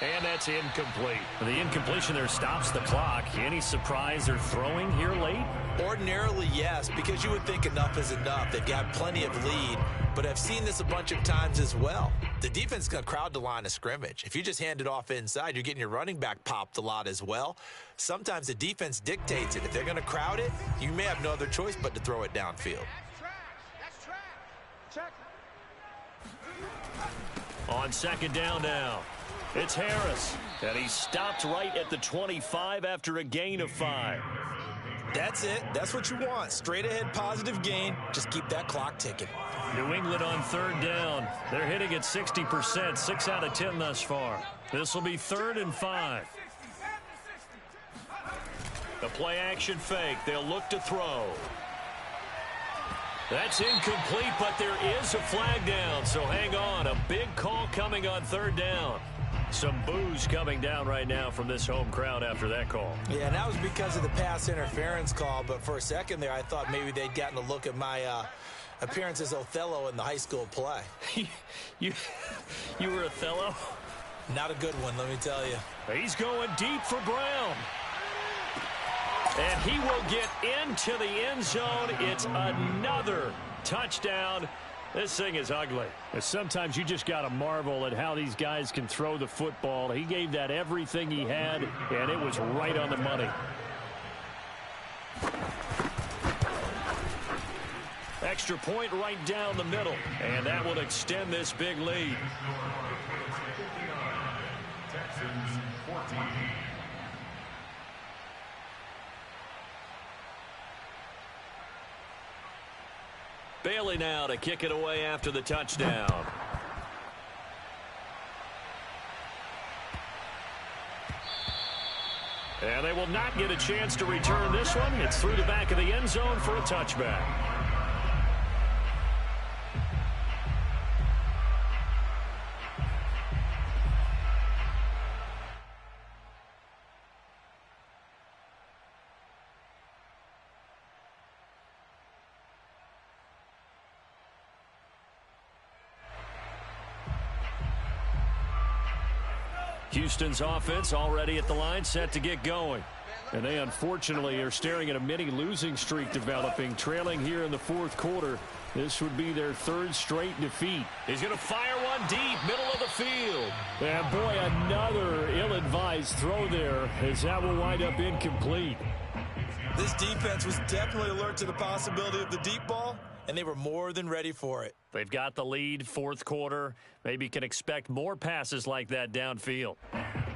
And that's incomplete. The incompletion there stops the clock. Any surprise they're throwing here late? Ordinarily, yes, because you would think enough is enough. They've got plenty of lead, but I've seen this a bunch of times as well. The defense is going to crowd the line of scrimmage. If you just hand it off inside, you're getting your running back popped a lot as well. Sometimes the defense dictates it. If they're going to crowd it, you may have no other choice but to throw it downfield. That's trash. Check. On second down now, it's Harris. And he stopped right at the 25 after a gain of 5. That's it. That's what you want. Straight ahead positive gain. Just keep that clock ticking. New England on third down. They're hitting at 60%, 6 out of 10 thus far. This will be 3rd and 5. The play action fake. They'll look to throw. That's incomplete, but there is a flag down, so hang on. A big call coming on third down. Some boos coming down right now from this home crowd after that call. Yeah, and that was because of the pass interference call, but for a second there I thought maybe they'd gotten a look at my appearance as Othello in the high school play. You were Othello? Not a good one, let me tell you. He's going deep for Brown. And he will get into the end zone. It's another touchdown. This thing is ugly. Sometimes you just got to marvel at how these guys can throw the football. He gave that everything he had, and it was right on the money. Extra point right down the middle, and that will extend this big lead. Texans 14. Bailey now to kick it away after the touchdown. And they will not get a chance to return this one. It's through the back of the end zone for a touchback. Houston's offense already at the line, set to get going. And they unfortunately are staring at a mini losing streak developing, trailing here in the 4th quarter. This would be their 3rd straight defeat. He's going to fire one deep, middle of the field. And boy, another ill-advised throw there, as that will wind up incomplete. This defense was definitely alert to the possibility of the deep ball, and they were more than ready for it. They've got the lead, 4th quarter. Maybe can expect more passes like that downfield.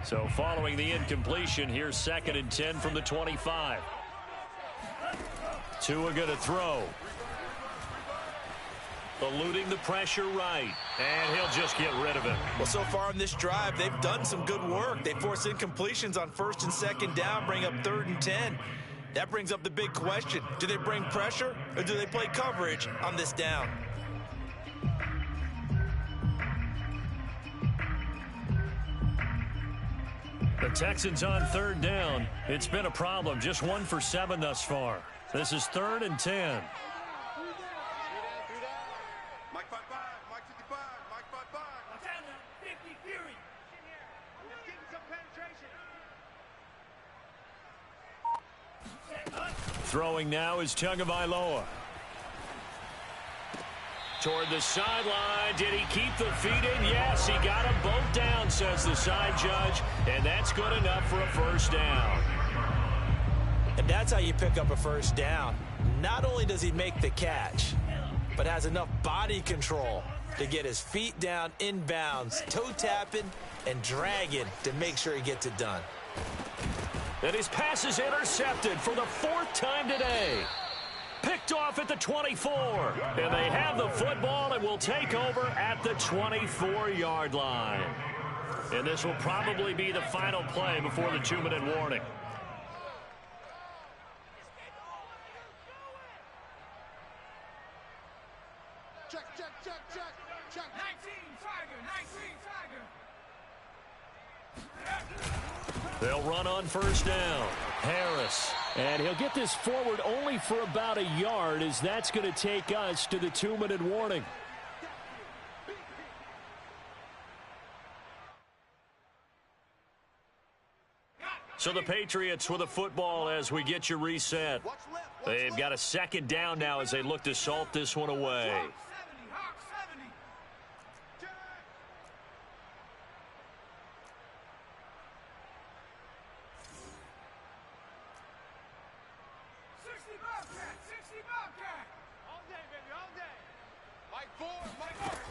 So following the incompletion, here's 2nd and 10 from the 25. Tua going to throw. Eluding the pressure right. And he'll just get rid of it. Well, so far in this drive, they've done some good work. They force incompletions on 1st and 2nd down, bring up 3rd and 10. That brings up the big question. Do they bring pressure or do they play coverage on this down? The Texans on 3rd down. It's been a problem. Just 1 for 7 thus far. This is 3rd and 10. Mike 55, Mike 55, Mike 55. Montana, 50 Fury. Just getting some penetration. Throwing now is Tagovailoa. Toward the sideline. Did he keep the feet in? Yes, he got them both down, says the side judge. And that's good enough for a 1st down. And that's how you pick up a 1st down. Not only does he make the catch, but has enough body control to get his feet down inbounds, toe tapping and dragging to make sure he gets it done. And his pass is intercepted for the 4th time today. Picked off at the 24. And they have the football and will take over at the 24-yard line. And this will probably be the final play before the 2-minute warning. Check, check, check, check, check. 19 Tiger, 19 Tiger. They'll run on 1st down. Harris. And he'll get this forward only for about a yard, as that's going to take us to the 2-minute warning. So the Patriots with a football as we get you reset. They've got a second down now as they look to salt this one away.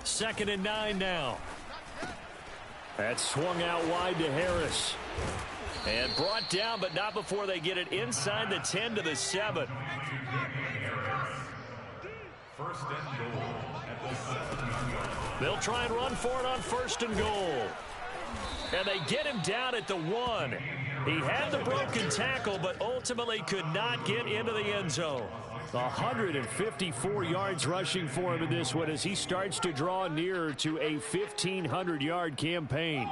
Second and 9 now. That's swung out wide to Harris. And brought down, but not before they get it inside the 10 to the 7. First and goal at the 7-yard. They'll try and run for it on first and goal. And they get him down at the 1. He had the broken tackle, but ultimately could not get into the end zone. 154 yards rushing for him in this one as he starts to draw nearer to a 1,500-yard campaign.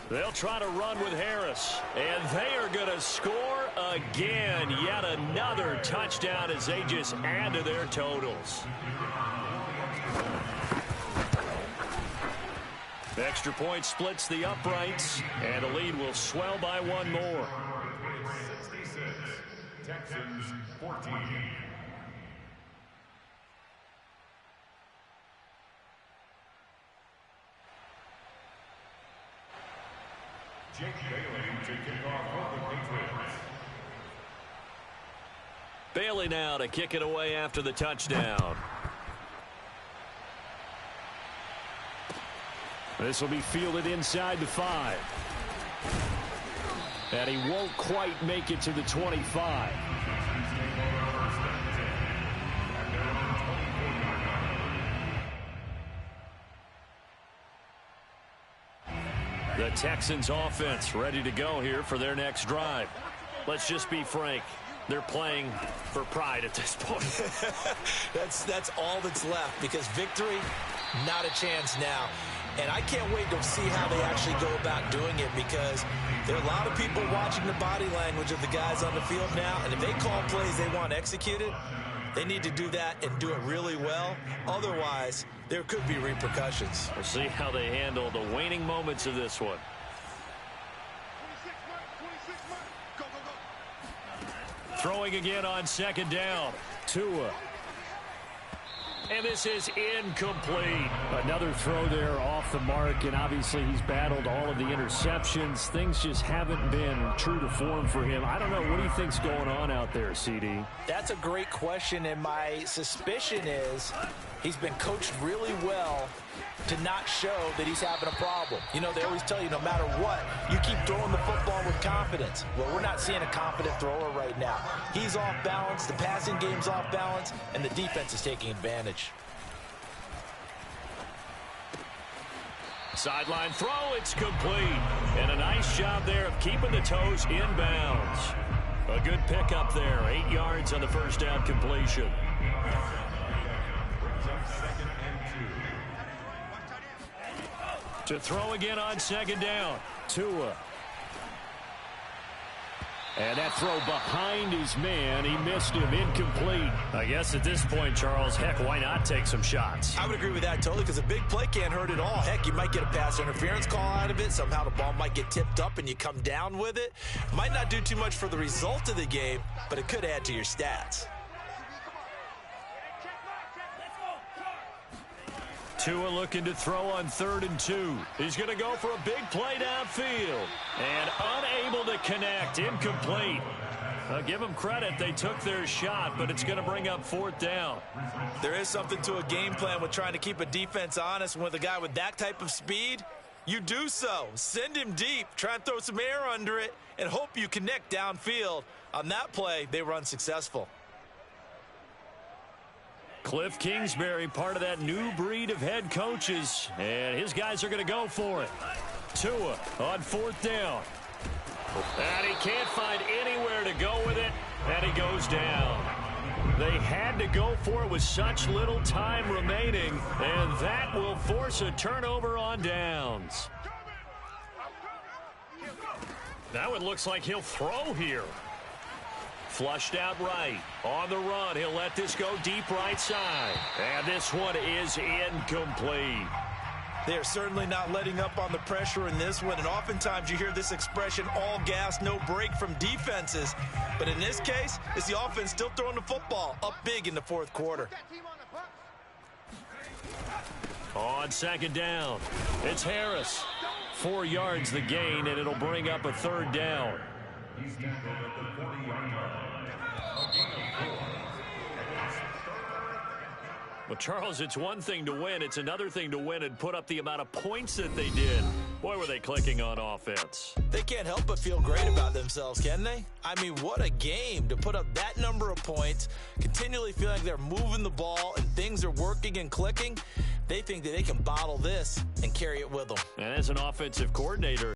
They'll try to run with Harris, and they are going to score again. Yet another touchdown as they just add to their totals. Extra point splits the uprights, and the lead will swell by one more. 66, Texans 14. Jake Bailey to kick off for the Patriots. Bailey now to kick it away after the touchdown. This will be fielded inside the 5. And he won't quite make it to the 25. The Texans offense ready to go here for their next drive. Let's just be frank. They're playing for pride at this point. That's all that's left, because victory, not a chance now. And I can't wait to see how they actually go about doing it, because there are a lot of people watching the body language of the guys on the field now, and if they call plays they want executed, they need to do that and do it really well. Otherwise, there could be repercussions. We'll see how they handle the waning moments of this one. Throwing again on second down. Tua. And this is incomplete. Another throw there off the mark, and obviously he's battled all of the interceptions. Things just haven't been true to form for him. I don't know. What do you think's going on out there, CD? That's a great question, and my suspicion is he's been coached really well to not show that he's having a problem. You know, they always tell you no matter what, you keep throwing the football with confidence. Well, we're not seeing a confident thrower right now. He's off balance, the passing game's off balance, and the defense is taking advantage. Sideline throw, it's complete. And a nice job there of keeping the toes in bounds. A good pickup there, 8 yards on the first down completion. To throw again on second down. Tua. And that throw behind his man. He missed him. Incomplete. I guess at this point, Charles, heck, why not take some shots? I would agree with that totally, because a big play can't hurt at all. Heck, you might get a pass interference call out of it. Somehow the ball might get tipped up and you come down with it. Might not do too much for the result of the game, but it could add to your stats. Tua looking to throw on 3rd and 2. He's going to go for a big play downfield. And unable to connect. Incomplete. I'll give them credit. They took their shot, but it's going to bring up 4th down. There is something to a game plan with trying to keep a defense honest. With a guy with that type of speed, you do so. Send him deep. Try and throw some air under it and hope you connect downfield. On that play, they were unsuccessful. Cliff Kingsbury, part of that new breed of head coaches, and his guys are going to go for it. Tua on 4th down. And he can't find anywhere to go with it, and he goes down. They had to go for it with such little time remaining, and that will force a turnover on downs. Now it looks like he'll throw here. Flushed out right. On the run, he'll let this go deep right side. And this one is incomplete. They are certainly not letting up on the pressure in this one, and oftentimes you hear this expression, all gas, no break from defenses. But in this case, it's the offense still throwing the football up big in the fourth quarter. On second down, it's Harris. 4 yards the gain, and it'll bring up a third down. He's tackled at the 40-yard line. A gain of 4. Well, Charles, it's one thing to win. It's another thing to win and put up the amount of points that they did. Boy, were they clicking on offense. They can't help but feel great about themselves, can they? I mean, what a game to put up that number of points, continually feeling like they're moving the ball and things are working and clicking. They think that they can bottle this and carry it with them. And as an offensive coordinator,